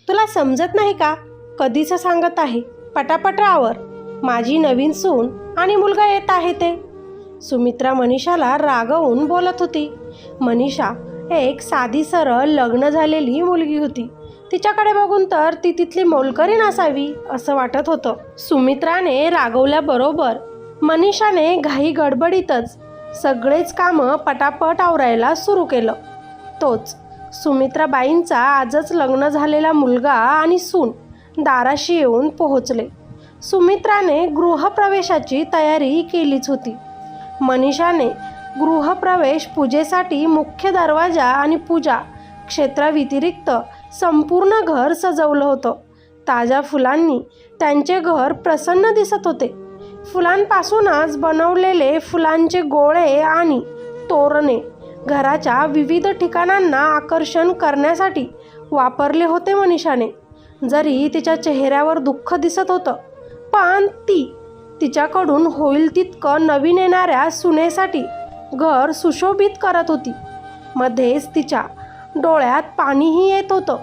तुला समजत नाही का? कधीच सांगत आहे, पटापट आवर. माझी नवीन सून आणि मुलगा येत आहे ते. सुमित्रा मनीषाला रागवून बोलत होती. मनीषा एक साधी सरळ लग्न झालेली मुलगी होती. तिच्याकडे बघून तर ती तिथली मोलकरीण असावी असं वाटत होतं. सुमित्राने रागवल्याबरोबर मनीषाने घाई गडबडीतच सगळेच कामं पटापट आवरायला सुरू केलं. तोच सुमित्राबाईंचा आजच लग्न झालेला मुलगा आणि सून दाराशी येऊन पोहोचले. सुमित्राने गृहप्रवेशाची तयारी केलीच होती. मनीषाने गृहप्रवेश पूजेसाठी मुख्य दरवाजा आणि पूजा क्षेत्राव्यतिरिक्त संपूर्ण घर सजवलं होतं. ताज्या फुलांनी त्यांचे घर प्रसन्न दिसत होते. फुलांपासूनच बनवलेले फुलांचे गोळे आणि तोरणे घराच्या विविध ठिकाणांना आकर्षण करण्यासाठी वापरले होते. मनीषाने जरी तिच्या चेहऱ्यावर दुःख दिसत होतं, पण ती तिच्याकडून होईल तितकं नवीन येणाऱ्या सुनेसाठी घर सुशोभित करत होती. मध्येच तिच्या डोळ्यात पाणीही येत होतं,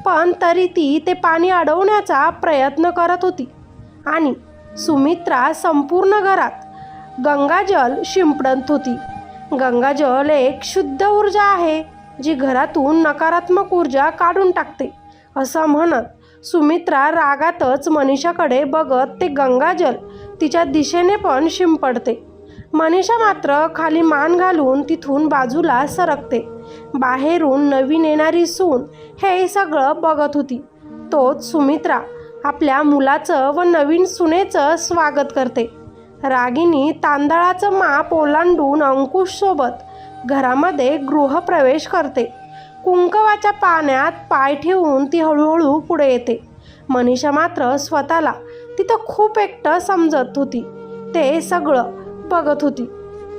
पण तरी ती ते पाणी अडवण्याचा प्रयत्न करत होती. आणि सुमित्रा संपूर्ण घरात गंगाजल शिंपडत होती. गंगाजल एक शुद्ध ऊर्जा आहे, जी घरातून नकारात्मक ऊर्जा काढून टाकते असं म्हणत सुमित्रा रागातच मनीषाकडे बघत ते गंगाजल तिच्या दिशेने पण शिंपडते. मनीषा मात्र खाली मान घालून तिथून बाजूला सरकते. बाहेरून नवीन येणारी सून हे सगळं बघत होती. तोच सुमित्रा आपल्या मुलाचं व नवीन सुनेचं स्वागत करते. रागिनी तांदळाचं माप ओलांडून अंकुशसोबत घरामध्ये गृहप्रवेश करते. कुंकवाच्या पाण्यात पाय ठेवून ती हळूहळू पुढे येते. मनीषा मात्र स्वतःला तिथं खूप एकटं समजत होती. ते सगळं बघत होती.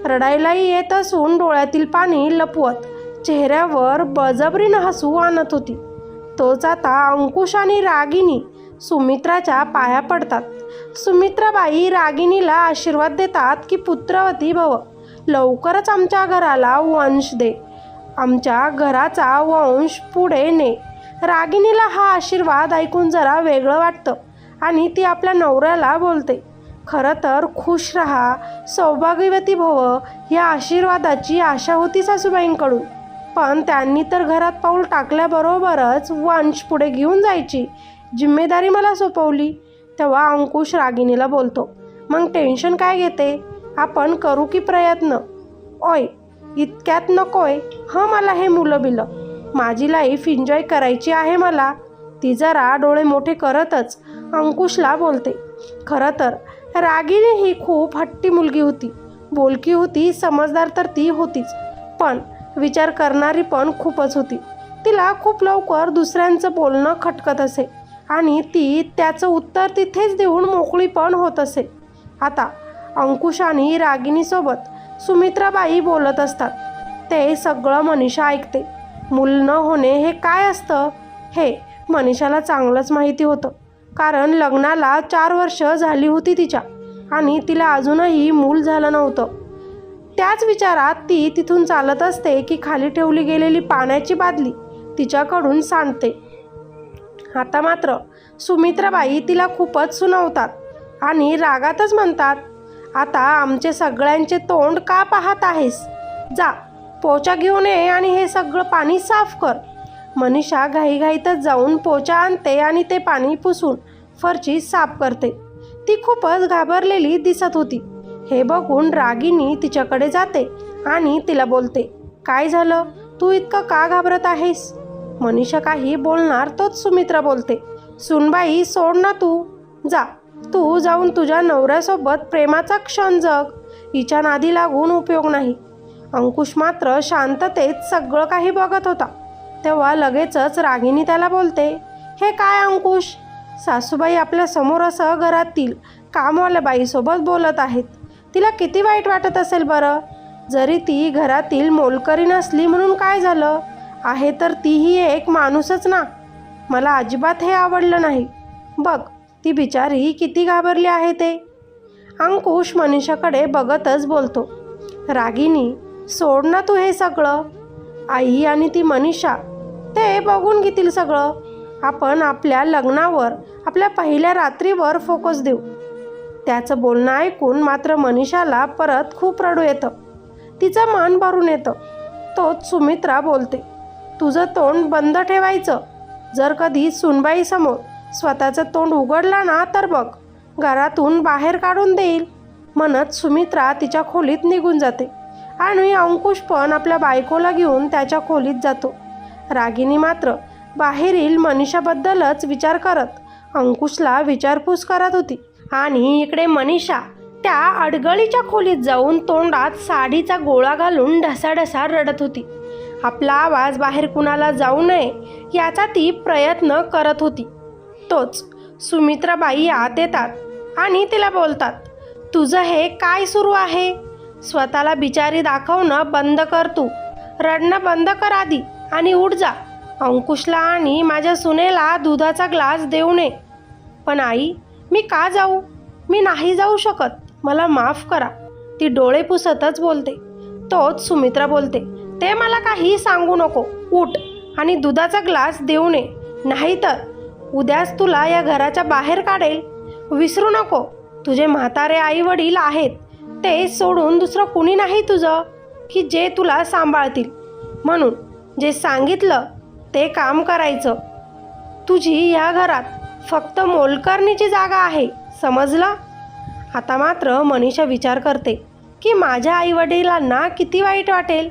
रडायलाही येत असून डोळ्यातील पाणी लपवत चेहऱ्यावर बळजबरीनं हसू आणत होती. तोच आता अंकुश आणि रागिनी सुमित्राच्या पाया पडतात. सुमित्राबाई रागिनीला आशीर्वाद देतात की पुत्रवती भव, लवकरच आमच्या घराला वंश दे, आमच्या घराचा वंश पुढे ने. रागिनीला हा आशीर्वाद ऐकून जरा वेगळं वाटतं आणि ती आपल्या नवऱ्याला बोलते, खरं तर खुश राहा, सौभाग्यवती भव या आशीर्वादाची आशा होती सासूबाईंकडून, पण त्यांनी तर घरात पाऊल टाकल्याबरोबरच वंश पुढे घेऊन जायची जिम्मेदारी मला सोपवली. तेव्हा अंकुश रागिनीला बोलतो, मग टेन्शन काय घेते, आपण करू की प्रयत्न. ओय इतक्यात नकोय हं मला हे मुलं बिलं, माझी लाईफ एन्जॉय करायची आहे मला. ती जरा डोळे मोठे करतच अंकुशला बोलते. खरं तर रागिनी ही खूप हट्टी मुलगी होती. बोलकी होती, समजदार तर ती होतीच, पण विचार करणारी पण खूपच होती. तिला खूप लवकर दुसऱ्यांचं बोलणं खटकत असे आणि ती त्याचं उत्तर तिथेच देऊन मोकळी पण होत असे. आता अंकुश आणि रागिनीसोबत सुमित्राबाई बोलत असतात. ते सगळं मनीषा ऐकते. मूल न होणे हे काय असतं हे मनीषाला चांगलंच माहिती होतं, कारण लग्नाला 4 वर्ष झाली होती तिच्या आणि तिला अजूनही मूल झालं नव्हतं. त्याच विचारात ती तिथून चालत असते की खाली ठेवली गेलेली पाण्याची बादली तिच्याकडून सांडते. आता मात्र सुमित्राबाई तिला खूपच सुनावतात आणि रागातच म्हणतात, आता आमचे सगळ्यांचे तोंड का पाहत आहेस, जा पोचा घेऊन ये आणि हे सगळं पाणी साफ कर. मनीषा घाईघाईतच जाऊन पोचा आणते आणि ते पाणी पुसून फरशी साफ करते. ती खूपच घाबरलेली दिसत होती. हे बघून रागिनी तिच्याकडे जाते आणि तिला बोलते, काय झालं, तू इतकं का घाबरत आहेस. मनीषा काही बोलणार तोच सुमित्रा बोलते, सुनबाई सोड ना, तू जाऊन तुझ्या नवऱ्यासोबत प्रेमाचा क्षण जग, हिच्या नादी लागून उपयोग नाही. अंकुश मात्र शांततेत सगळं काही बघत होता. तेव्हा लगेचच रागिनी त्याला बोलते, हे काय अंकुश, सासूबाई आपल्या समोर असं घरातील कामवाल्या बाईसोबत बोलत आहेत. तिला किती वाईट वाटत असेल बरं. जरी ती घरातील मोलकरीण असली म्हणून काय झालं, आहे तर तीही एक माणूसच ना. मला अजिबात हे आवडलं नाही. बघ ती बिचारी किती घाबरली आहे ते. अंकुश मनीषाकडे बघतच बोलतो, रागिनी सोड ना तू हे सगळं. आई आणि ती मनीषा ते बघून घेतील सगळं. आपण आपल्या लग्नावर, आपल्या पहिल्या रात्रीवर फोकस देऊ. त्याचं बोलणं ऐकून मात्र मनीषाला परत खूप रडू येतं. तिचं मन भरून येतं. तोच सुमित्रा बोलते, तुझं तोंड बंद ठेवायचं. जर कधी सुनबाईसमोर स्वतःचं तोंड उघडला ना तर बघ, घरातून बाहेर काढून देईल. म्हणत सुमित्रा तिच्या खोलीत निघून जाते आणि अंकुश पण आपल्या बायकोला घेऊन त्याच्या खोलीत जातो. रागिनी मात्र बाहेरील मनीषाबद्दलच विचार करत अंकुशला विचारपूस करत होती. आणि इकडे मनीषा त्या अडगळीच्या खोलीत जाऊन तोंडात साडीचा गोळा घालून ढसाढसा रडत होती. आपला आवाज बाहेर कुणाला जाऊ नये याचा ती प्रयत्न करत होती. तोच सुमित्राबाई आत येतात आणि तिला बोलतात, तुझं हे काय सुरू आहे? स्वतःला बिचारी दाखवणं बंद कर. तू रडणं बंद कर आधी आणि उठ जा. अंकुशला आणि माझ्या सुनेला दुधाचा ग्लास देऊ नये. पण आई, मी का जाऊ? मी नाही जाऊ शकत. मला माफ करा. ती डोळे पुसतच बोलते. तोच सुमित्रा बोलते, ते मला काही सांगू नको. उठ आणि दुधाचा ग्लास देऊ नये, नाहीतर उद्याच तुला या घराच्या बाहेर काढेल. विसरू नको, तुझे म्हातारे आई वडील आहेत. ते सोडून दुसरं कुणी नाही तुझं की जे तुला सांभाळतील. म्हणून जे सांगितलं ते काम करायचं. तुझी या घरात फक्त मोलकरणीची जागा आहे, समजलं? आता मात्र मनीषा विचार करते की माझ्या आईवडिलांना किती वाईट वाटेल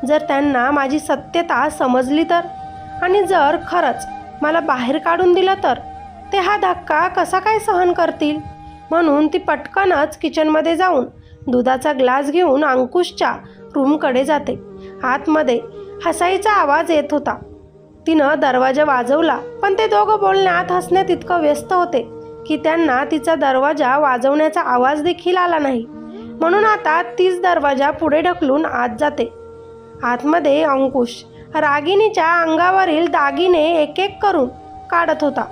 जर त्यांना माझी सत्यता समजली तर. आणि जर खरंच मला बाहेर काढून दिलं तर ते हा धक्का कसा काय सहन करतील. म्हणून ती पटकनच किचनमध्ये जाऊन दुधाचा ग्लास घेऊन अंकुशच्या रूमकडे जाते. आतमध्ये हसायचा आवाज येत होता. तिनं दरवाजा वाजवला, पण ते दोघं बोलण्यात हसण्यात इतकं व्यस्त होते की त्यांना तिचा दरवाजा वाजवण्याचा आवाज देखील आला नाही. म्हणून आता तीच दरवाजा पुढे ढकलून आत जाते. आतमध्ये अंकुश रागिनीच्या अंगावरील दागिने एक एक करून काढत होता.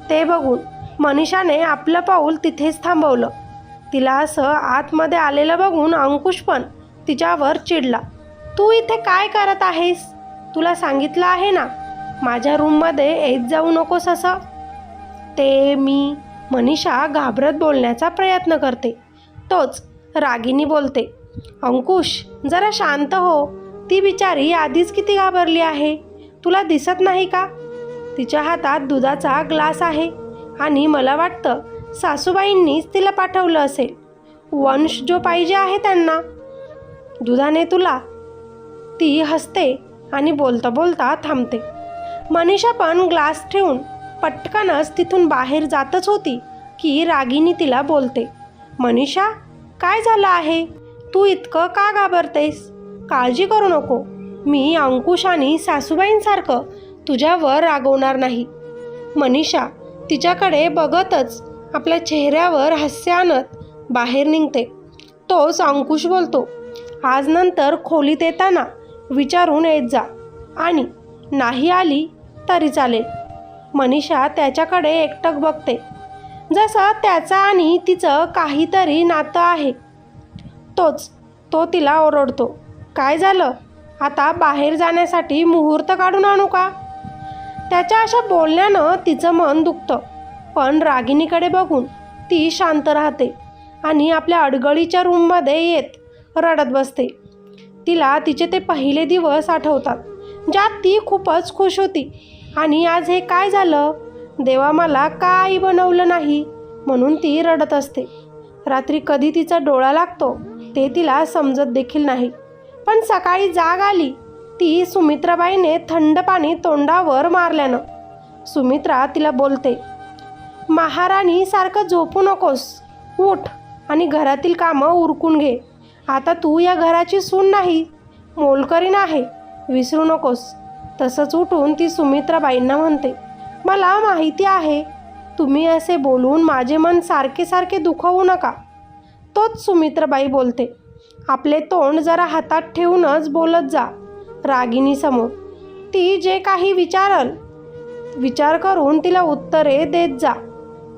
ते बघून मनीषाने आपलं पाऊल तिथेच थांबवलं. तिला असं आतमध्ये आलेलं बघून अंकुश पण तिच्यावर चिडला. तू इथे काय करत आहेस? तुला सांगितलं आहे ना माझ्या रूममध्ये येत जाऊ नकोस असं. ते मी मनीषा घाबरत बोलण्याचा प्रयत्न करते. तोच रागिनी बोलते, अंकुश जरा शांत हो. ती बिचारी आधीच किती घाबरली आहे, तुला दिसत नाही का? तिच्या हातात दुधाचा ग्लास आहे आणि मला वाटतं सासूबाईंनीच तिला पाठवलं असेल. वंश जो पाहिजे आहे त्यांना. दुधाने तुला. ती हसते आणि बोलता बोलता थांबते. मनीषा पण ग्लास ठेवून पटकनच तिथून बाहेर जातच होती की रागिनी तिला बोलते, मनीषा काय झालं आहे? तू इतकं का घाबरतेस? काळजी करू नको. मी अंकुश आणि सासूबाईंसारखं तुझ्यावर रागवणार नाही. मनीषा तिच्याकडे बघतच आपल्या चेहऱ्यावर हास्य आणत बाहेर निघते. तोच अंकुश बोलतो, आज नंतर खोलीत येताना विचारून येत जा आणि नाही आली तरी चालेल. मनीषा त्याच्याकडे एकटक बघते, जसं त्याचं आणि तिचं काहीतरी नातं आहे. तो तिला ओरडतो, काय झालं? आता बाहेर जाण्यासाठी मुहूर्त काढून आणू का? त्याच्या अशा बोलण्यानं तिचं मन दुखतं. पण रागिनीकडे बघून ती शांत राहते आणि आपल्या अडगळीच्या रूममध्ये येत रडत बसते. तिला तिचे ते पहिले दिवस आठवतात ज्यात ती खूपच खुश होती. आणि आज हे काय झालं? देवा मला का आई बनवलं नाही म्हणून ती रडत असते. रात्री कधी तिचा डोळा लागतो ते तिला समजत देखील नाही. पण सकाळी जाग आली ती सुमित्राबाईने थंड पाणी तोंडावर मारल्यानं. सुमित्रा तिला बोलते, महाराणीसारखं झोपू नकोस. उठ आणि घरातील कामं उरकून घे. आता तू या घराची सून नाही, मोलकरीण आहे, विसरू नकोस. तसंच उठून ती सुमित्राबाईंना म्हणते, मला माहिती आहे तुम्ही असे बोलून माझे मन सारखे सारखे दुखवू नका. तोच सुमित्राबाई बोलते, आपले तोंड जरा हातात ठेवूनच बोलत जा रागिनीसमोर. ती जे काही विचार करून तिला उत्तरे देत जा.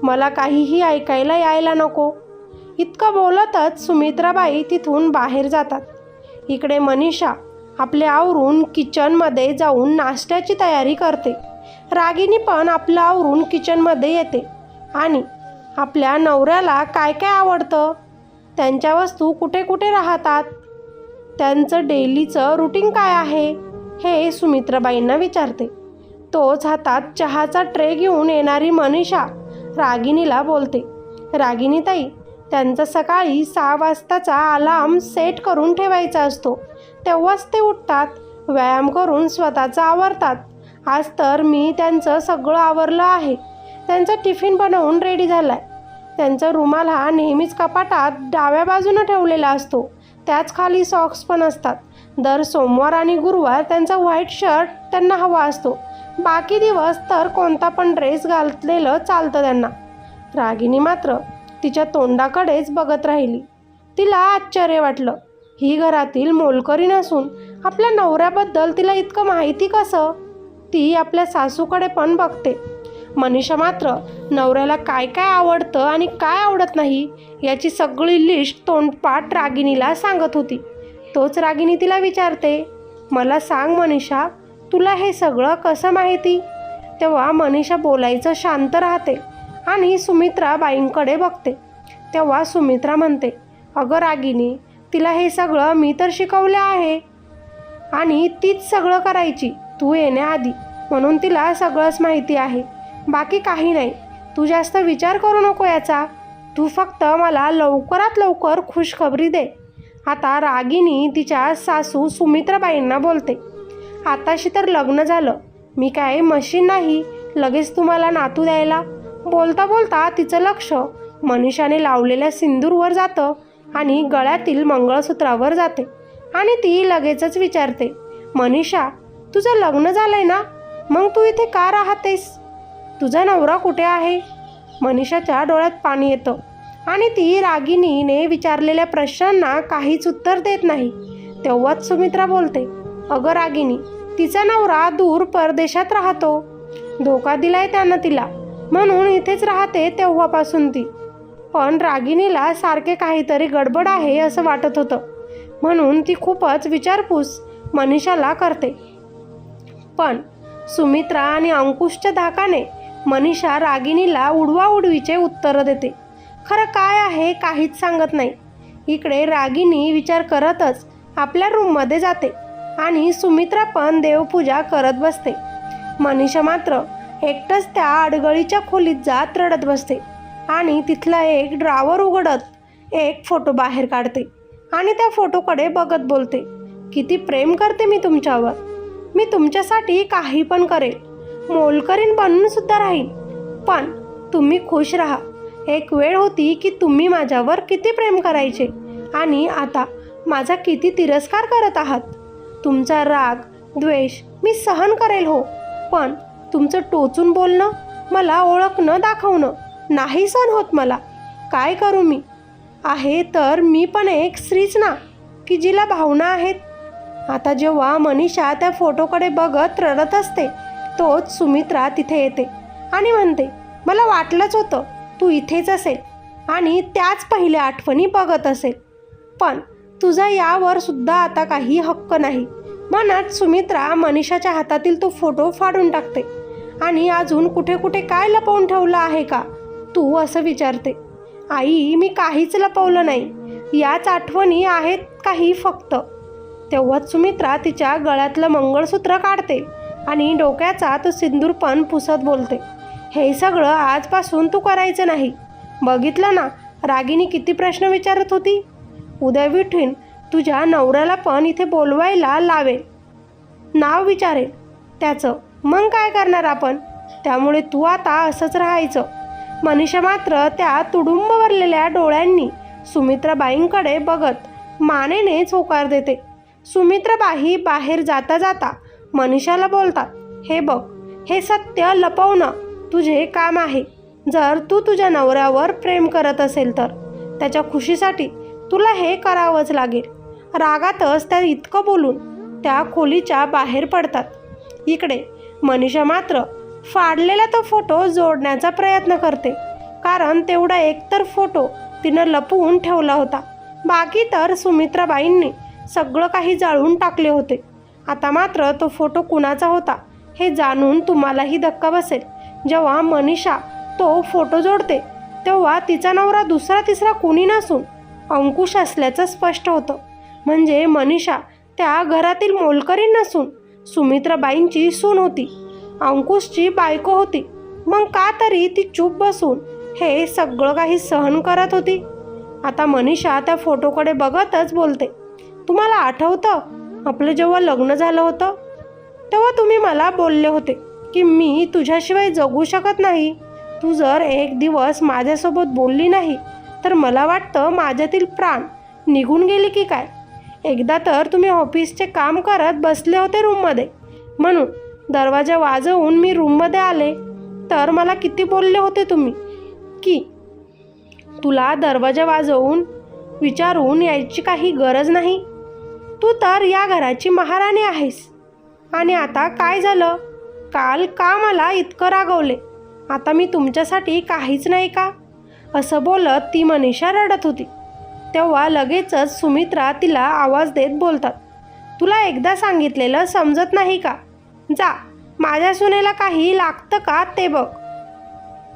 मला काहीही ऐकायला यायला नको. इतकं बोलतच सुमित्राबाई तिथून बाहेर जातात. इकडे मनीषा आपले आवरून किचनमध्ये जाऊन नाश्त्याची तयारी करते. रागिनी पण आपलं आवरून किचनमध्ये येते आणि आपल्या नवऱ्याला काय काय आवडतं, त्यांच्या वस्तू कुठे कुठे राहतात, त्यांचं डेलीचं रुटीन काय आहे हे सुमित्राबाईंना विचारते. तोच हातात चहाचा ट्रे घेऊन येणारी मनीषा रागिनीला बोलते, रागिनीताई, त्यांचा सकाळी 6 वाजताचा अलार्म सेट करून ठेवायचा असतो, तेव्हाच ते उठतात, व्यायाम करून स्वतःचं आवरतात. आज तर मी त्यांचं सगळं आवरलं आहे. त्यांचा टिफिन बनवून रेडी झाला आहे. त्यांचा रुमाल हा नेहमीच कपाटात डाव्या बाजूनं ठेवलेला असतो, त्याच खाली सॉक्स पण असतात. दर सोमवार आणि गुरुवार त्यांचा व्हाईट शर्ट त्यांना हवा असतो. बाकी दिवस तर कोणता पण ड्रेस घातलेलं चालतं त्यांना. रागिनी मात्र तिच्या तोंडाकडेच बघत राहिली. तिला आश्चर्य वाटलं. ही घरातील मोलकरीण असून आपल्या नवऱ्याबद्दल तिला इतकं माहिती कसं? ती आपल्या सासूकडे पण बघते. मनीषा मात्र नवऱ्याला काय काय आवडतं आणि काय आवडत नाही याची सगळी लिस्ट तोंडपाठ रागिनीला सांगत होती. तोच रागिनी तिला विचारते, मला सांग मनीषा, तुला हे सगळं कसं माहिती? तेव्हा मनीषा बोलायचं शांत राहते आणि सुमित्राबाईंकडे बघते. तेव्हा सुमित्रा म्हणते, अगं रागिनी, तिला हे सगळं मी तर शिकवलं आहे आणि तीच सगळं करायची तू येण्याआधी, म्हणून तिला सगळंच माहिती आहे, बाकी काही नाही. तू जास्त विचार करू नको याचा. तू फक्त मला लवकरात लवकर खुशखबरी दे. आता रागिनी तिच्या सासू सुमित्राबाईंना बोलते, आताशी तर लग्न झालं, मी काय मशीन नाही लगेच तुम्हाला नातू द्यायला. बोलता बोलता तिचं लक्ष मनीषाने लावलेल्या सिंदूरवर जातं आणि गळ्यातील मंगळसूत्रावर जाते आणि ती लगेचच विचारते, मनीषा, तुझं लग्न झालंय ना, मग तू इथे का राहतेस? तुझा नवरा कुठे आहे? मनीषाच्या डोळ्यात पाणी येतं आणि ती रागिनीने विचारलेल्या प्रश्नांना काहीच उत्तर देत नाही. तेव्हाच सुमित्रा बोलते, अगं रागिनी, तिचा नवरा दूर परदेशात राहतो. धोका दिलाय त्यानं तिला, म्हणून इथेच राहते तेव्हापासून ती. पण रागिनीला सारखे काहीतरी गडबड आहे असं वाटत होतं, म्हणून ती खूपच विचारपूस मनीषाला करते. पण सुमित्रा आणि अंकुशच्या धाकाने मनीषा रागिनीला उडवाउडवीचे उत्तरं देते. खरं काय आहे काहीच सांगत नाही. इकडे रागिनी विचार करतच आपल्या रूममध्ये जाते आणि सुमित्रा पण देवपूजा करत बसते. मनीषा मात्र एकटंच त्या अडगळीच्या खोलीत जात रडत बसते आणि तिथला एक ड्रॉवर उघडत एक फोटो बाहेर काढते आणि त्या फोटोकडे बघत बोलते, किती प्रेम करते मी तुमच्यावर. मी तुमच्यासाठी काही पण करेल, मोलकरीण बनून सुद्धा राहील, पण तुम्ही खुश राहा. एक वेळ होती की तुम्ही माझ्यावर किती प्रेम करायचे आणि आता माझा किती तिरस्कार करत आहात. तुमचा राग द्वेष मी सहन करेल हो, पण तुमचं टोचून बोलणं, मला ओळख न दाखवणं नाही सहन होत मला. काय करू मी? आहे तर मी पण एक स्त्रीच ना, की जिला भावना आहेत. आता जेव्हा मनीषा त्या फोटोकडे बघत रडत असते, तोच सुमित्रा तिथे येते आणि म्हणते, मला वाटलंच होतं तू इथेच असेल आणि त्याच पहिल्या आठवणी बघत असेल, पण तुझा यावर सुद्धा आता काही हक्क नाही. म्हणत सुमित्रा मनीषाच्या हातातील तो फोटो फाडून टाकते आणि अजून कुठे कुठे काय लपवून ठेवलं आहे का तू असं विचारते. आई, मी काहीच लपवलं नाही, याच आठवणी आहेत काही फक्त. तेव्हाच सुमित्रा तिच्या गळ्यातलं मंगळसूत्र काढते आणि डोक्याचा तो सिंदूर पण पुसत बोलते, हे सगळं आजपासून तू करायचं नाही. बघितलं ना रागिनी किती प्रश्न विचारत होती. उद्या विठीन तुझ्या नवऱ्याला पण इथे बोलवायला लावेल, नाव विचारेल त्याचं, मग काय करणार आपण? त्यामुळे तू आता असंच राहायचं. मनीषा मात्र त्या तुडुंब भरलेल्या डोळ्यांनी सुमित्राबाईंकडे बघत मानेनेच होकार देते. सुमित्राबाई बाहेर जाता जाता मनीषाला बोलतात, हे बघ, हे सत्य लपवणं तुझे काम आहे. जर तू तुझ्या नवऱ्यावर प्रेम करत असेल तर त्याच्या खुशीसाठी तुला हे करावंच लागेल. रागातच त्या इतकं बोलून त्या खोलीच्या बाहेर पडतात. इकडे मनीषा मात्र फाडलेला तो फोटो जोडण्याचा प्रयत्न करते, कारण तेवढा एकतर फोटो तिनं लपवून ठेवला होता, बाकी तर सुमित्राबाईंनी सगळं काही जाळून टाकले होते. आता मात्र तो फोटो कुणाचा होता हे जाणून तुम्हालाही धक्का बसेल. जेव्हा मनीषा तो फोटो जोडते तेव्हा तिचा नवरा दुसरा तिसरा कोणी नसून अंकुश असल्याचं स्पष्ट होतं. म्हणजे मनीषा त्या घरातील मोलकरीण नसून सुमित्राबाईंची सून होती, अंकुशची बायको होती. मग का तरी ती चूप बसून हे सगळं काही सहन करत होती. आता मनीषा त्या फोटोकडे बघतच बोलते, तुम्हाला आठवतं आपलं जेव्हा लग्न झालं होतं तेव्हा तुम्ही मला बोलले होते की मी तुझ्याशिवाय जगू शकत नाही. तू जर एक दिवस माझ्यासोबत बोलली नाही तर मला वाटतं माझ्यातील प्राण निघून गेले की काय. एकदा तर तुम्ही ऑफिसचे काम करत बसले होते रूममध्ये, म्हणून दरवाजा वाजवून मी रूममध्ये आले तर मला किती बोलले होते तुम्ही की तुला दरवाजा वाजवून विचारून यायची काही गरज नाही, तू तर या घराची महाराणी आहेस. आणि आता काय झालं? काल का मला इतकं रागवले? आता मी तुमच्यासाठी काहीच नाही का? असं बोलत ती मनीषा रडत होती. तेव्हा लगेचच सुमित्रा तिला आवाज देत बोलतात, तुला एकदा सांगितलेलं समजत नाही का? जा, माझ्या सुनेला काही लागतं का ते बघ.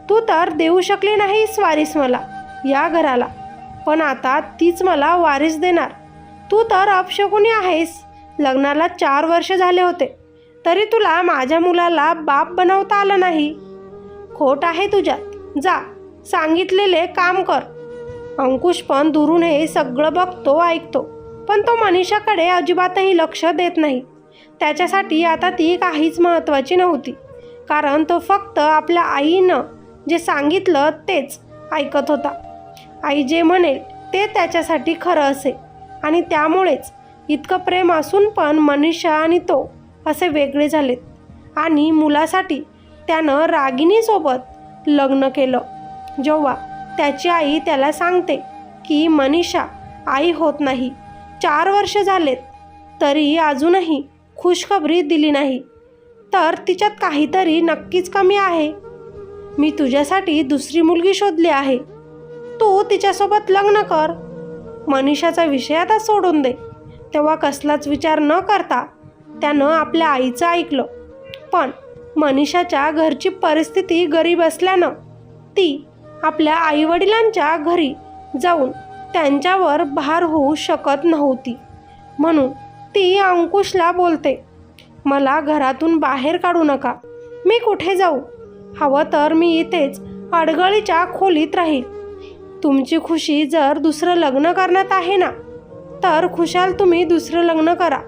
तू तर देऊ शकली नाहीस वारीस मला या घराला, पण आता तीच मला वारीस देणार. तू तर अपशकुनी आहेस. लग्नाला 4 वर्ष झाले होते तरी तुला माझ्या मुलाला बाप बनवता आलं नाही. खोट आहे तुझ्यात. जा, सांगितलेले काम कर. अंकुश पण दुरून हे सगळं बघतो ऐकतो, पण तो मनीषाकडे अजिबातही लक्ष देत नाही. त्याच्यासाठी आता ती काहीच महत्त्वाची नव्हती, कारण तो फक्त आपल्या आईनं जे सांगितलं तेच ऐकत होता. आई जे म्हणेल ते त्याच्यासाठी खरं असे, आणि त्यामुळेच इतकं प्रेम असून पण मनीषा आणि तो असे वेगळे झालेत. आणि मुलासाठी त्यानं रागिणीसोबत लग्न केलं. जेव्हा त्याची आई त्याला सांगते की मनीषा आई होत नाही, 4 वर्ष झालेत तरी अजूनही खुशखबरी दिली नाही, तर तिच्यात काहीतरी नक्कीच कमी आहे. मी तुझ्यासाठी दुसरी मुलगी शोधली आहे, तू तिच्यासोबत लग्न कर. मनीषाचा विषय आता सोडून दे. तेव्हा कसलाच विचार न करता त्यानं आपल्या आईचं ऐकलं. पण मनीषाच्या घरची परिस्थिती गरीब असल्यानं ती आपल्या आईवडिलांच्या घरी जाऊन त्यांच्यावर भार होऊ शकत नव्हती. म्हणून ती अंकुशला बोलते, मला घरातून बाहेर काढू नका. मी कुठे जाऊ? हवं तर मी इथेच अडगळीच्या खोलीत राहील. तुमची खुशी जर दुसरं लग्न करण्यात आहे ना, तर खुशाल तुम्ही दुसरं लग्न करा.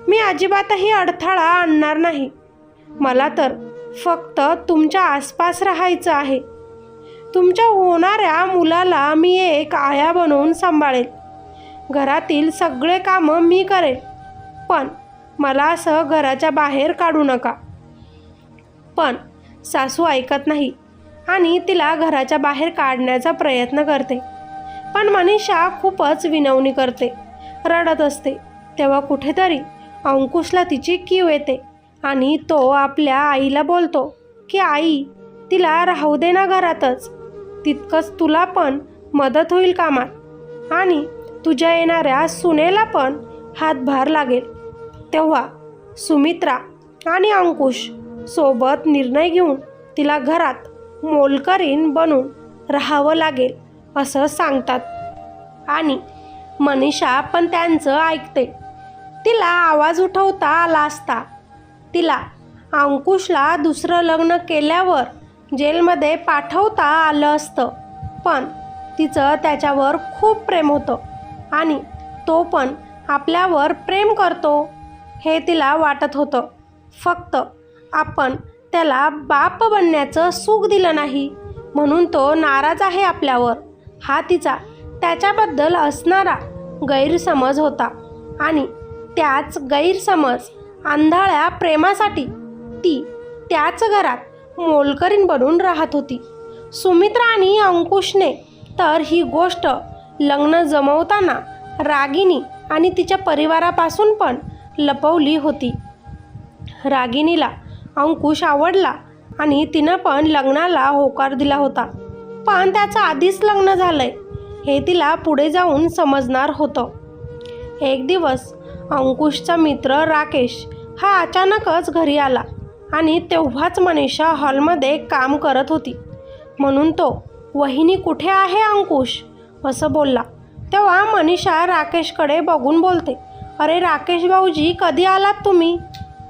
मी अजिबातही अडथळा आणणार नाही. मला तर फक्त तुमच्या आसपास राहायचं आहे. तुमच्या होणाऱ्या मुलाला मी एक आया बनवून सांभाळेल. घरातील सगळे कामं मी करेन, पण मला असं घराच्या बाहेर काढू नका. पण सासू ऐकत नाही आणि तिला घराच्या बाहेर काढण्याचा प्रयत्न करते. पण मनीषा खूपच विनवणी करते, रडत असते. तेव्हा कुठेतरी अंकुशला तिची कीव येते आणि तो आपल्या आईला बोलतो की आई, तिला राहू दे ना घरातच. तितकंच तुला पण मदत होईल कामात आणि तुझ्या येणाऱ्या सुनेला पण हातभार लागेल. तेव्हा सुमित्रा आणि अंकुश सोबत निर्णय घेऊन तिला घरात मोलकरीण बनून राहावं लागेल असं सांगतात. आणि मनीषा पण त्यांचं ऐकते. तिला आवाज उठवता आला असता, तिला अंकुशला दुसरं लग्न केल्यावर जेलमध्ये पाठवता आलं असतं, पण तिचं त्याच्यावर खूप प्रेम होतं आणि तो पण आपल्यावर प्रेम करतो हे तिला वाटत होतं. फक्त आपण त्याला बाप बनण्याचं सुख दिलं नाही म्हणून तो नाराज आहे आपल्यावर. हा तिचा त्याच्याबद्दल असणारा गैरसमज होता. आणि त्याच गैरसमज आंधळ्या प्रेमासाठी ती त्याच घरात मोलकरीण बनून राहत होती. सुमित्रा आणि अंकुशने तर ही गोष्ट लग्न जमवताना रागिनी आणि तिच्या परिवारापासून पण लपवली होती. रागिनीला अंकुश आवडला आणि तिनं पण लग्नाला होकार दिला होता, पण त्याचं आधीच लग्न झालंय हे तिला पुढे जाऊन समजणार होतं. एक दिवस अंकुशचा मित्र राकेश हा अचानकच घरी आला आणि तेव्हाच मनीषा हॉलमध्ये काम करत होती. म्हणून तो, वहिनी कुठे आहे अंकुश, असं बोलला. तेव्हा मनीषा राकेशकडे बघून बोलते, अरे राकेश भाऊजी, कधी आलात तुम्ही?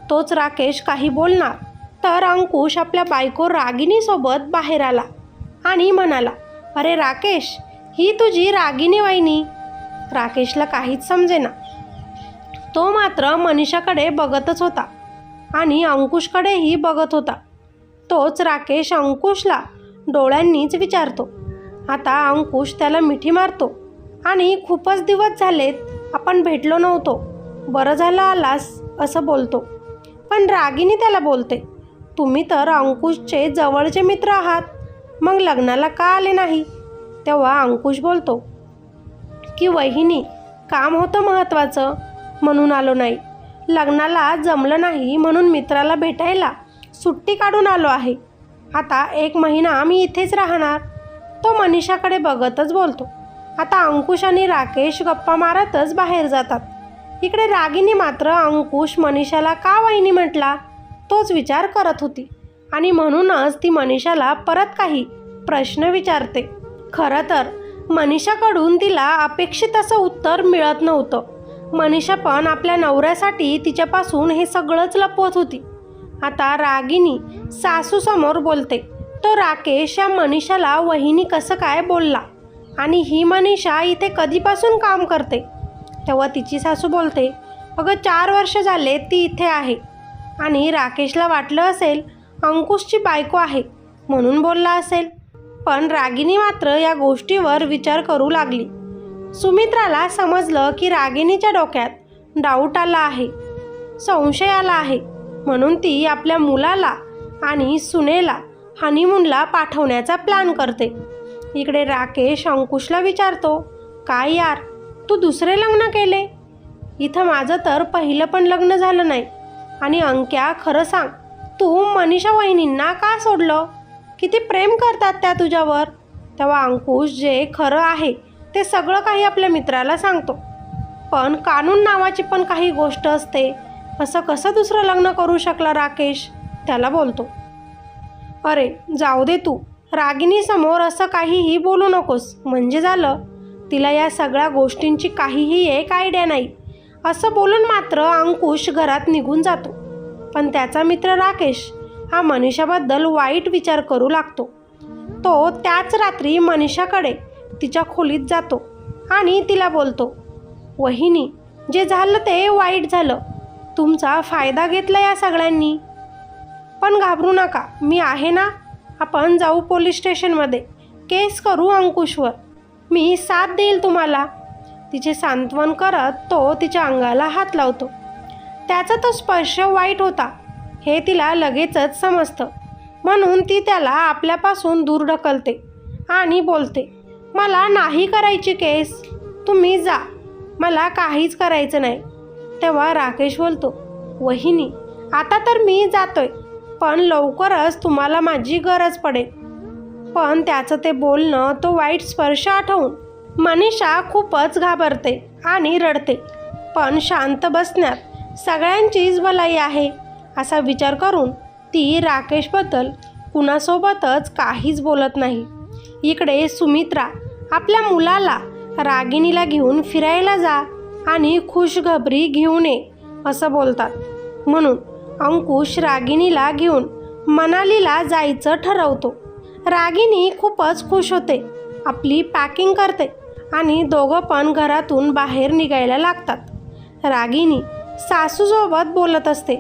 तोच राकेश काही बोलणार तर अंकुश आपल्या बायको रागिनीसोबत बाहेर आला आणि म्हणाला, अरे राकेश, ही तुझी रागिनी वहिनी. राकेशला काहीच समजेना. तो मात्र मनीषाकडे बघतच होता आणि अंकुशकडेही बघत होता. तोच राकेश अंकुशला डोळ्यांनीच विचारतो. आता अंकुश त्याला मिठी मारतो आणि खूपच दिवस झालेत आपण भेटलो नव्हतो, बरं झालं आलास, असं बोलतो. पण रागिनी त्याला बोलते, तुम्ही तर अंकुशचे जवळचे मित्र आहात, मग लग्नाला का आले नाही? तेव्हा अंकुश बोलतो की वहिनी, काम होतं महत्त्वाचं म्हणून आलो नाही. लग्नाला जमलं नाही म्हणून मित्राला भेटायला सुट्टी काढून आलो आहे. आता 1 महिना मी इथेच राहणार. तो मनीषाकडे बघतच बोलतो. आता अंकुश आणि राकेश गप्पा मारतच बाहेर जातात. इकडे रागिनी मात्र अंकुश मनीषाला का वहिनी म्हटला तोच विचार करत होती आणि म्हणूनच ती मनीषाला परत काही प्रश्न विचारते. खरं तर मनीषाकडून तिला अपेक्षित असं उत्तर मिळत नव्हतं. मनीषा पण आपल्या नवऱ्यासाठी तिच्यापासून हे सगळंच लपवत होती. आता रागिनी सासूसमोर बोलते, तो राकेश या मनीषाला वहिनी कसं काय बोलला आणि ही मनीषा इथे कधीपासून काम करते? तेव्हा तिची सासू बोलते, अगं 4 वर्ष झाले ती इथे आहे आणि राकेशला वाटलं असेल अंकुशची बायको आहे म्हणून बोलला असेल. पण रागिनी मात्र या गोष्टीवर विचार करू लागली. सुमित्राला समजलं की रागिनीच्या डोक्यात डाऊट आला आहे, संशय आला आहे, म्हणून ती आपल्या मुलाला आणि सुनेला हनीमूनला पाठवण्याचा प्लॅन करते. इकडे राकेश अंकुशला विचारतो, काय यार, तू दुसरे लग्न केले? इथं माझं तर पहिलं पण लग्न झालं नाही. आणि अंक्या, खरं सांग, तू मनीषा वहिनींना का सोडलं? किती प्रेम करतात त्या तुझ्यावर. तेव्हा अंकुश जे खरं आहे ते सगळं काही आपल्या मित्राला सांगतो. पण कानून नावाची पण काही गोष्ट असते. असं कसं दुसरं लग्न करू शकला राकेश, त्याला बोलतो. अरे जाऊ दे, तू रागिनीसमोर असं काहीही बोलू नकोस म्हणजे झालं. तिला या सगळ्या गोष्टींची काहीही एक आयडिया नाही, असं बोलून मात्र अंकुश घरात निघून जातो. पण त्याचा मित्र राकेश हा मनीषाबद्दल वाईट विचार करू लागतो. तो त्याच रात्री मनीषाकडे तिच्या खोलीत जातो आणि तिला बोलतो, वहिनी, जे झालं ते वाईट झालं. तुमचा फायदा घेतला या सगळ्यांनी. पण घाबरू नका, मी आहे ना. आपण जाऊ पोलीस स्टेशनमध्ये, केस करू अंकुशवर. मी साथ देईल तुम्हाला. तिचे सांत्वन करत तो तिच्या अंगाला हात लावतो. त्याचा तो स्पर्श वाईट होता हे तिला लगेचच समजतं. म्हणून ती त्याला आपल्यापासून दूर ढकलते आणि बोलते, मला नाही करायची केस, तुम्ही जा, मला काहीच करायचं नाही. तेव्हा राकेश बोलतो, वहिनी, आता तर मी जातोय, पण लवकरच तुम्हाला माझी गरज पडेल. पण त्याचं ते बोलणं, तो वाईट स्पर्श आठवून मनीषा खूपच घाबरते आणि रडते. पण शांत बसण्यात सगळ्यांचीच भलाई आहे असा विचार करून ती राकेशबद्दल कुणासोबतच काहीच बोलत नाही. इकडे सुमित्रा आपल्या मुलाला रागिनीला घेऊन फिरायला जा आणि खुशखबरी घेऊन ये असं बोलतात. म्हणून अंकुश रागिनीला घेऊन मनालीला जायचं ठरवतो. रागिनी खूपच खुश होते, आपली पॅकिंग करते आणि दोघं पण घरातून बाहेर निघायला लागतात. रागिनी सासूसोबत बोलत असते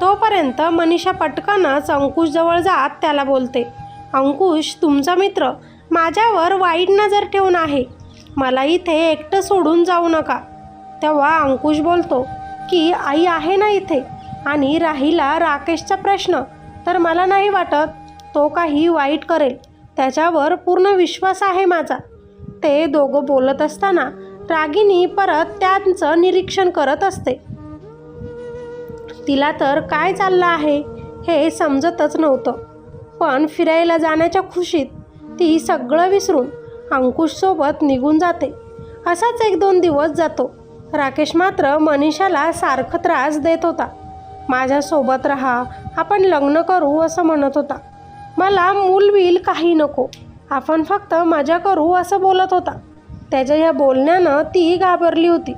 तोपर्यंत मनीषा पटकनच अंकुशजवळ जात त्याला बोलते, अंकुश, तुमचा मित्र माझ्यावर वाईट नजर ठेवून आहे, मला इथे एकटं सोडून जाऊ नका. तेव्हा अंकुश बोलतो की आई आहे ना इथे, आणि राहिला राकेशचा प्रश्न, तर मला नाही वाटत तो काही वाईट करेल, त्याच्यावर पूर्ण विश्वास आहे माझा. ते दोघं बोलत असताना रागिनी परत त्यांचं निरीक्षण करत असते. तिला तर काय चाललं आहे हे समजतच नव्हतं. पण फिरायला जाण्याच्या खुशीत ती सगळं विसरून अंकुशसोबत निघून जाते. असाच 1-2 दिवस जातो. राकेश मात्र मनीषाला सारखं त्रास देत होता. माझ्यासोबत राहा आपण लग्न करू असं म्हणत होता. मला मूल काही नको, आपण फक्त मजा करू असं बोलत होता. त्याच्या या बोलण्यानं ती घाबरली होती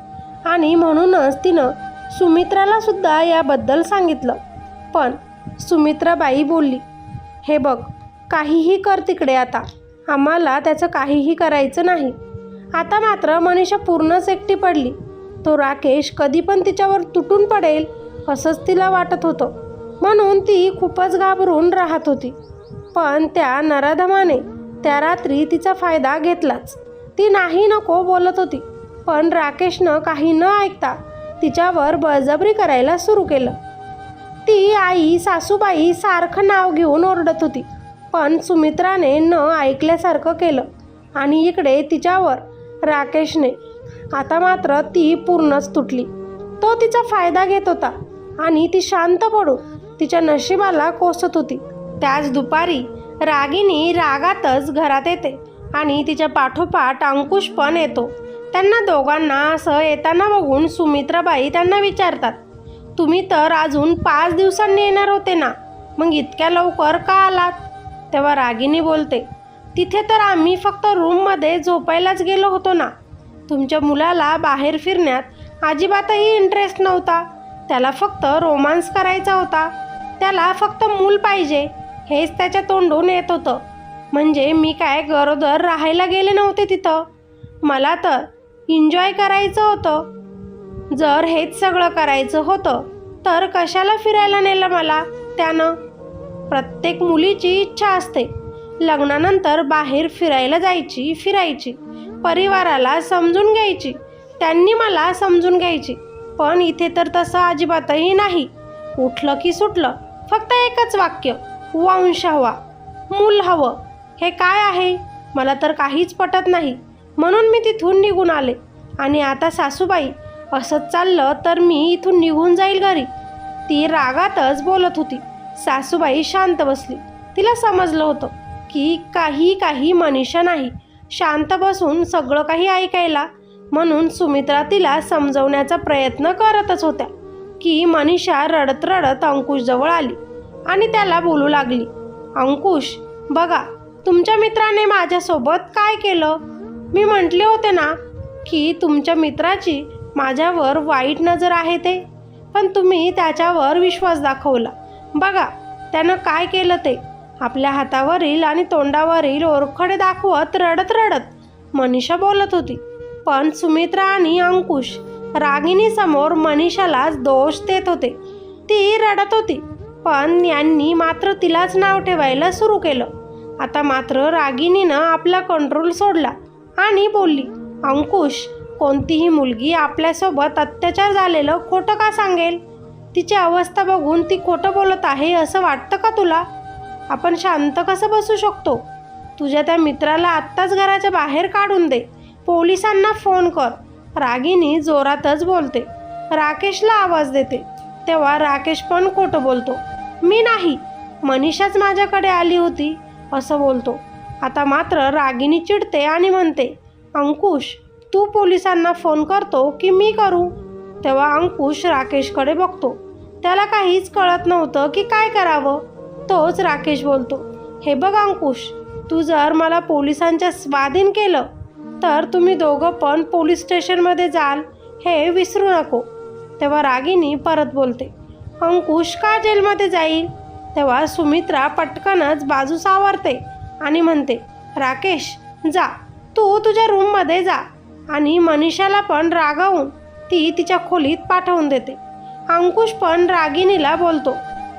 आणि म्हणूनच तिनं सुमित्राला सुद्धा याबद्दल सांगितलं. पण सुमित्राबाई बोलली, हे बघ, काहीही कर तिकडे, आता आम्हाला त्याचं काहीही करायचं नाही. आता मात्र मनीषा पूर्णच एकटी पडली. तो राकेश कधी पण तिच्यावर तुटून पडेल असंच तिला वाटत होतं. म्हणून ती खूपच घाबरून राहत होती. पण त्या नराधमाने त्या रात्री तिचा फायदा घेतलाच. ती नाही नको बोलत होती, पण राकेशनं काही न ऐकता तिच्यावर बळजबरी करायला सुरू केलं. ती आई सासूबाई सारखं नाव घेऊन ओरडत होती, पण सुमित्राने न ऐकल्यासारखं केलं. आणि इकडे तिच्यावर राकेशने. आता मात्र ती पूर्णच तुटली. तो तिचा फायदा घेत होता आणि ती शांत पडून तिच्या नशिबाला कोसत होती. त्याच दुपारी रागिनी रागातच घरात येते आणि तिच्या पाठोपाठ अंकुश पण येतो. त्यांना दोघांना असं येताना बघून सुमित्राबाई त्यांना विचारतात, तुम्ही तर अजून 5 दिवसांनी येणार होते ना, मग इतक्या लवकर का आलात? तेव्हा रागिनी बोलते, तिथे तर आम्ही फक्त रूममध्ये झोपायलाच गेलो होतो ना. तुमच्या मुलाला बाहेर फिरण्यात अजिबातही इंटरेस्ट नव्हता. त्याला फक्त रोमांस करायचा होता. त्याला फक्त मूल पाहिजे हेच त्याच्या तोंडून येत होतं. म्हणजे मी काय गरोदर राहायला गेले नव्हते तिथं. मला तर एन्जॉय करायचं होतं. जर हेच सगळं करायचं होतं तर कशाला फिरायला नेलं मला त्यानं? प्रत्येक मुलीची इच्छा असते लग्नानंतर बाहेर फिरायला जायची, फिरायची, परिवाराला समजून घ्यायची, त्यांनी मला समजून घ्यायची. पण इथे तर तसं अजिबातही नाही. उठलं की सुटलं, फक्त एकच वाक्य, वंश हवा, मूल हवं. हे काय आहे? मला तर काहीच पटत नाही. म्हणून मी तिथून निघून आले. आणि आता सासूबाई असंच चाललं तर मी इथून निघून जाईल घरी. ती रागातच बोलत होती. सासूबाई शांत बसली. तिला समजलं होतं की काही मनीषा नाही शांत बसून सगळं काही ऐकायला. म्हणून सुमित्रा तिला समजवण्याचा प्रयत्न करतच होत्या की मनीषा रडत रडत अंकुशजवळ आली आणि त्याला बोलू लागली, अंकुश, बघा तुमच्या मित्राने माझ्यासोबत काय केलं. मी म्हटले होते ना की तुमच्या मित्राची माझ्यावर वाईट नजर आहे ते, पण तुम्ही त्याच्यावर विश्वास दाखवला. बघा त्यानं काय केलं ते. आपल्या हातावरील आणि तोंडावरील ओरखडे दाखवत रडत रडत मनीषा बोलत होती. पण सुमित्रा आणि अंकुश रागिनीसमोर मनीषालाच दोष देत होते. ती रडत होती, पण यांनी मात्र तिलाच नाव ठेवायला सुरू केलं. आता मात्र रागिनीनं आपला कंट्रोल सोडला आणि बोलली, अंकुश, कोणतीही मुलगी आपल्यासोबत अत्याचार झालेलं खोटं का सांगेल? तिची अवस्था बघून ती खोटं बोलत आहे असं वाटतं का तुला? आपण शांत कसं बसू शकतो? तुझ्या त्या मित्राला आत्ताच घराच्या बाहेर काढून दे. पोलिसांना फोन कर. रागिनी जोरातच बोलते. राकेशला आवाज देते. तेव्हा राकेश पण खोटं बोलतो. मी नाही, मनीषाच माझ्याकडे आली होती असं बोलतो. आता मात्र रागिनी चिडते आणि म्हणते, अंकुश, तू पोलिसांना फोन करतो की मी करू? तेव्हा अंकुश राकेशकडे बघतो. त्याला काहीच कळत नव्हतं की काय करावं. तोच राकेश बोलतो, हे बघ अंकुश, तू जर मला पोलिसांच्या स्वाधीन केलं तर तुम्ही दोघं पण पोलीस स्टेशनमध्ये जाल हे विसरू नको. तेव्हा रागिनी परत बोलते, अंकुश का जेलमध्ये जाईल? तेव्हा सुमित्रा पटकनच बाजू सावरते आणि म्हणते, राकेश, जा, तू तुझ्या रूममध्ये जा. आणि मनीषाला पण रागावून ती तिच्या खोलीत पाठवून देते. अंकुश पण रागिनीला बोलतो,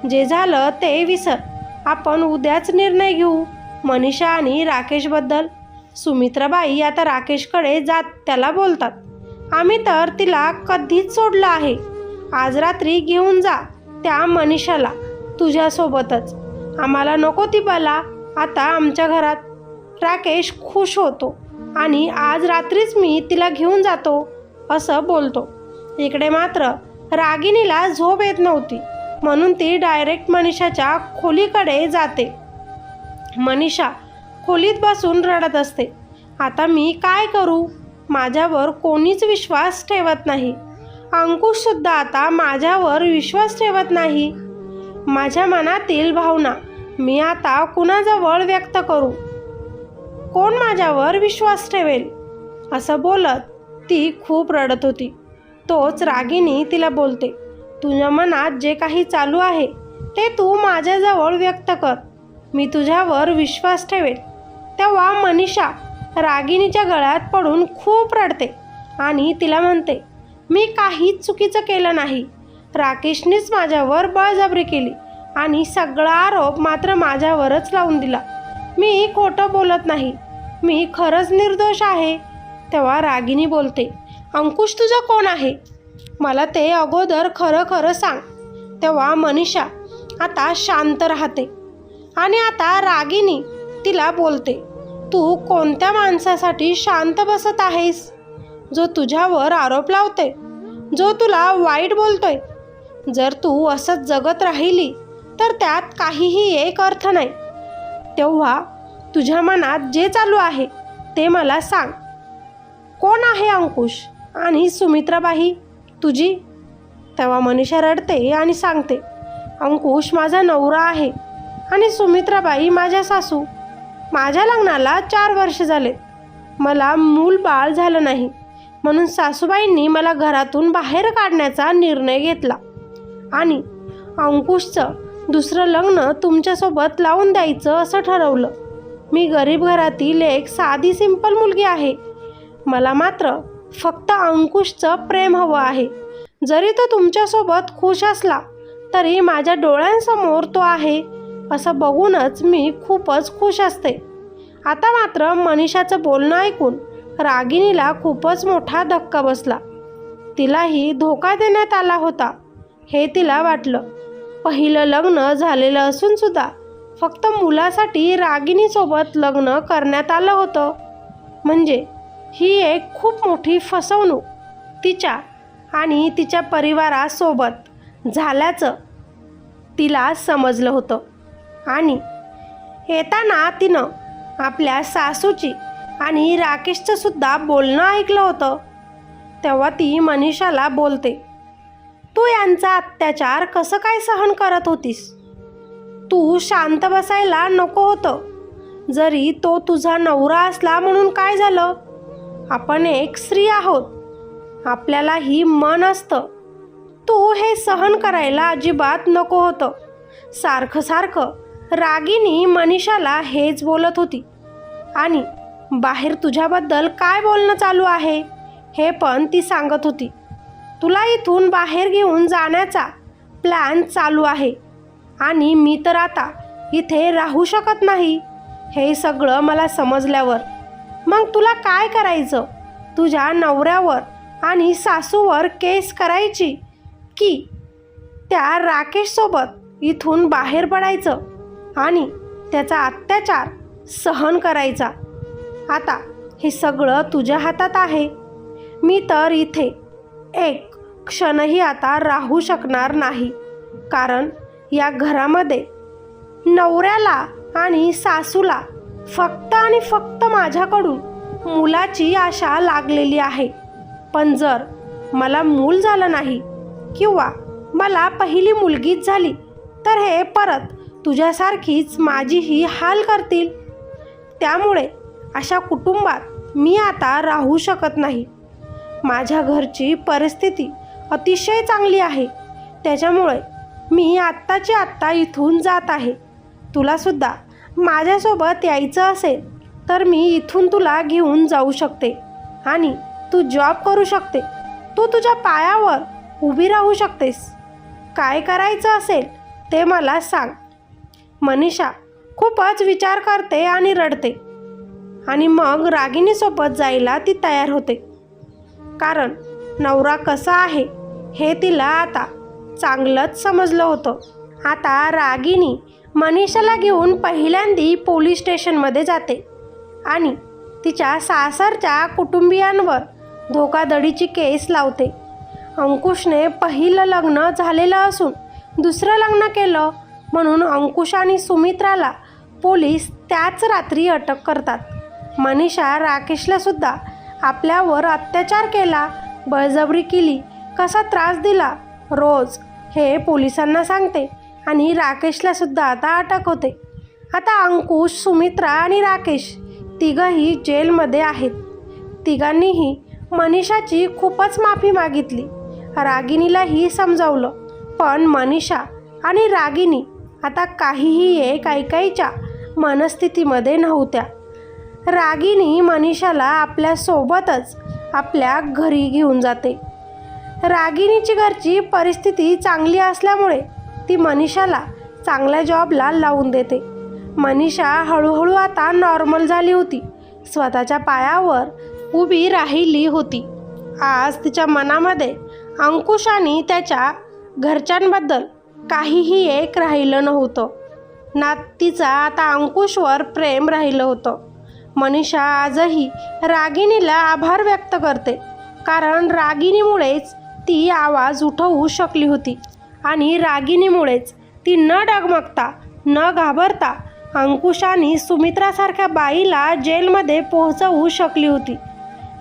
जे झालं ते विसर. आपण उद्याच निर्णय घेऊ मनीषा आणि राकेशबद्दल. सुमित्राबाई आता राकेशकडे जात त्याला बोलतात, आम्ही तर तिला कधीच सोडलं आहे. आज रात्री घेऊन जा त्या मनीषाला तुझ्यासोबतच. आम्हाला नको ती बला आता आमच्या घरात. राकेश खुश होतो आणि आज रात्रीच मी तिला घेऊन जातो असं बोलतो. इकडे मात्र रागिनीला झोप येत नव्हती, म्हणून ती डायरेक्ट मनीषाच्या खोलीकडे जाते. मनीषा खोलीत बसून रडत असते. आता मी काय करू? माझ्यावर कोणीच विश्वास ठेवत नाही. अंकुशसुद्धा आता माझ्यावर विश्वास ठेवत नाही. माझ्या मनातील भावना मी आता कुणाजवळ व्यक्त करू? कोण माझ्यावर विश्वास ठेवेल? असं बोलत ती खूप रडत होती. तोच रागिनी तिला बोलते, तुझ्या मनात जे काही चालू आहे ते तू माझ्याजवळ व्यक्त कर, मी तुझ्यावर विश्वास ठेवेल. तेव्हा मनीषा रागिनीच्या गळ्यात पडून खूप रडते आणि तिला म्हणते, मी काहीच चुकीचं केलं नाही. राकेशनेच माझ्यावर बळजबरी केली आणि सगळा आरोप मात्र माझ्यावरच लावून दिला. मी खोटं बोलत नाही, मी खरंच निर्दोष आहे. तेव्हा रागिनी बोलते, अंकुश तुझं कोण आहे? मला ते अगोदर खरं खरं सांग. तेव्हा मनीषा आता शांत राहते आणि आता रागिनी तिला बोलते, तू कोणत्या माणसासाठी शांत बसत आहेस? जो तुझ्यावर आरोप लावते, जो तुला वाईट बोलतोय. जर तू असंच जगत राहिली तर त्यात काहीही एक अर्थ नाही. तेव्हा तुझ्या मनात जे चालू आहे ते मला सांग. कोण आहे अंकुश आणि सुमित्राबाई तुझी? तेव्हा मनीषा रडते आणि सांगते, अंकुश माझा नवरा आहे आणि सुमित्राबाई माझ्या सासू. माझ्या लग्नाला 4 वर्ष झाले. मला मूल बाळ झालं नाही म्हणून सासूबाईंनी मला घरातून बाहेर काढण्याचा निर्णय घेतला आणि अंकुशचं दुसरं लग्न तुमच्यासोबत लावून द्यायचं असं ठरवलं. मी गरीब घरातील एक साधी सिंपल मुलगी आहे. मला मात्र फक्त अंकुशचं प्रेम हवं आहे. जरी तो तुमच्यासोबत खुश असला तरी माझ्या डोळ्यांसमोर तो आहे असं बघूनच मी खूपच खुश असते. आता मात्र मनीषाचं बोलणं ऐकून रागिनीला खूपच मोठा धक्का बसला. तिलाही धोका देण्यात आला होता हे तिला वाटलं. पहिलं लग्न झालेलं असून सुद्धा फक्त मुलासाठी रागिनीसोबत लग्न करण्यात आलं होतं. म्हणजे ही एक खूप मोठी फसवणूक तिच्या आणि तिच्या परिवारासोबत झाल्याचं तिला समजलं होतं. आणि येताना तिनं आपल्या सासूची आणि राकेशचं सुद्धा बोलणं ऐकलं होतं. तेव्हा ती मनीषाला बोलते, तू यांचा अत्याचार कसं काय सहन करत होतीस? तू शांत बसायला नको होतं. जरी तो तुझा नवरा असला म्हणून काय झालं? आपण एक स्त्री आहोत, आपल्यालाही मन असतं. तू हे सहन करायला अजिबात नको होतं. सारखं सारखं रागिनी मनीषाला हेच बोलत होती. आणि बाहेर तुझ्याबद्दल काय बोलणं चालू आहे हे पण ती सांगत होती. तुला इथून बाहेर घेऊन जाण्याचा प्लॅन चालू आहे आणि मी तर आता इथे राहू शकत नाही. हे सगळं मला समजल्यावर मग तुला काय करायचं? तुझ्या नवऱ्यावर आणि सासूवर केस करायची की त्या राकेशसोबत इथून बाहेर पडायचं आणि त्याचा अत्याचार सहन करायचा? आता हे सगळं तुझ्या हातात आहे. मी तर इथे एक क्षणही आता राहू शकणार नाही. कारण या घरामध्ये नवऱ्याला आणि सासूला फक्त आणि फक्त माझ्याकडून मुलाची आशा लागलेली आहे. पण जर मला मूल झालं नाही किंवा मला पहिली मुलगीच झाली तर हे परत तुझ्यासारखीच माझीही हाल करतील. त्यामुळे अशा कुटुंबात मी आता राहू शकत नाही. माझ्या घरची परिस्थिती अतिशय चांगली आहे. त्याच्यामुळे मी आत्ताची आत्ता इथून जात आहे. तुलासुद्धा माझ्यासोबत यायचं असेल तर मी इथून तुला घेऊन जाऊ शकते आणि तू जॉब करू शकते. तू तुझ्या पायावर उभी राहू शकतेस. काय करायचं असेल ते मला सांग. मनीषा खूपच विचार करते आणि रडते आणि मग रागिनीसोबत जायला ती तयार होते. कारण नवरा कसा आहे हे तिला आता चांगलंच समजलं होतं. आता रागिनी मनीषाला घेऊन पहिल्यांदी पोलीस स्टेशनमध्ये जाते आणि तिच्या सासरच्या कुटुंबियांवर धोकाधडीची केस लावते. अंकुशने पहिलं लग्न झालेलं असून दुसरं लग्न केलं म्हणून अंकुश आणि सुमित्राला पोलीस त्याच रात्री अटक करतात. मनीषा राकेशला सुद्धा आपल्यावर अत्याचार केला, बळजबरी केली, कसा त्रास दिला रोज हे पोलिसांना सांगते आणि राकेशला सुद्धा आता अटक होते. आता अंकुश, सुमित्रा आणि राकेश तिघंही जेलमध्ये आहेत. तिघांनीही मनीषाची खूपच माफी मागितली. रागिनीलाही समजावलं, पण मनीषा आणि रागिनी आता काहीही एक ऐकायच्या मनस्थितीमध्ये नव्हत्या. रागिनी मनीषाला आपल्यासोबतच आपल्या घरी घेऊन जाते. रागिनीची घरची परिस्थिती चांगली असल्यामुळे ती मनीषाला चांगल्या जॉबला लावून देते. मनीषा हळूहळू आता नॉर्मल झाली होती, स्वतःच्या पायावर उभी राहिली होती. आज तिच्या मनामध्ये अंकुश आणि त्याच्या घरच्यांबद्दल काहीही एक राहिलं नव्हतं ना. तिचा आता अंकुशवर प्रेम राहिलं होतं. मनीषा आजही रागिनीला आभार व्यक्त करते, कारण रागिनीमुळेच ती आवाज उठवू शकली होती आणि रागिनीमुळेच ती न डगमगता न घाबरता अंकुश आणि सुमित्रासारख्या बाईला जेलमध्ये पोहोचवू शकली होती.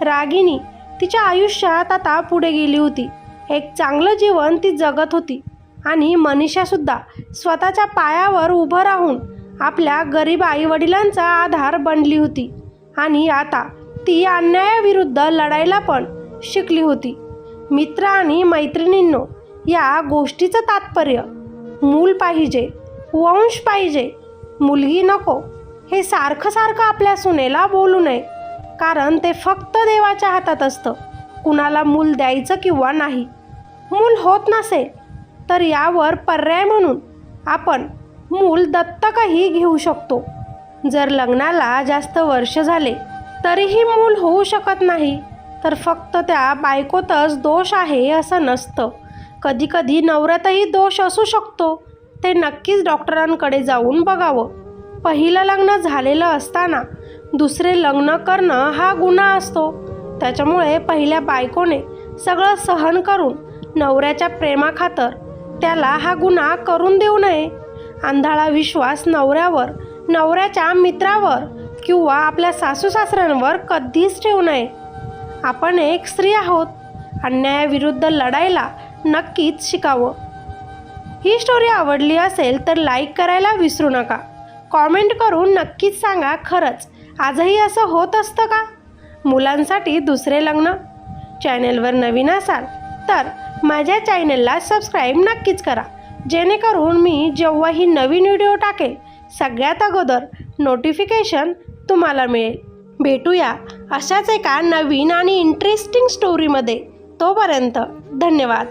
रागिनी तिच्या आयुष्यात आता पुढे गेली होती. एक चांगलं जीवन ती जगत होती आणि मनीषासुद्धा स्वतःच्या पायावर उभं राहून आपल्या गरीब आईवडिलांचा आधार बनली होती आणि आता ती अन्यायाविरुद्ध लढायला पण शिकली होती. मित्र आणि मैत्रिणींनो, या गोष्टीचं तात्पर्य मूल पाहिजे, वंश पाहिजे, मुलगी नको हे सारखं सारखं आपल्या सुनेला बोलू नये, कारण ते फक्त देवाच्या हातात असतं कुणाला मूल द्यायचं किंवा नाही. मूल होत नसेल तर यावर पर्याय म्हणून आपण मूल दत्तकही घेऊ शकतो. जर लग्नाला जास्त वर्ष झाले तरीही मूल होऊ शकत नाही तर फक्त त्या बायकोतच दोष आहे असं नसतं. कधीकधी नवऱ्यातही दोष असू शकतो. ते नक्कीच डॉक्टरांकडे जाऊन बघावं. पहिलं लग्न झालेलं असताना दुसरे लग्न करणं हा गुन्हा असतो. त्याच्यामुळे पहिल्या बायकोने सगळं सहन करून नवऱ्याच्या प्रेमाखातर त्याला हा गुन्हा करून देऊ नये. आंधळा विश्वास नवऱ्यावर, नवऱ्याच्या मित्रावर किंवा आपल्या सासूसासऱ्यांवर कधीच ठेवू नये. आपण एक स्त्री आहोत. अन्यायाविरुद्ध लढायला नक्कीच शिकावं. ही स्टोरी आवडली असेल तर लाईक करायला विसरू नका. कॉमेंट करून नक्कीच सांगा, खरंच आजही असं होत असतं का? मुलांसाठी दुसरे लग्न. चॅनेलवर नवीन असाल तर माझ्या चॅनेलला सबस्क्राईब नक्कीच करा, जेणेकरून मी जेव्हाही नवीन व्हिडिओ टाकेल सगळ्यात अगोदर नोटिफिकेशन तुम्हाला मिळेल. भेटूया अशाच एका नवीन आणि इंटरेस्टिंग स्टोरीमध्ये. तोपर्यंत धन्यवाद.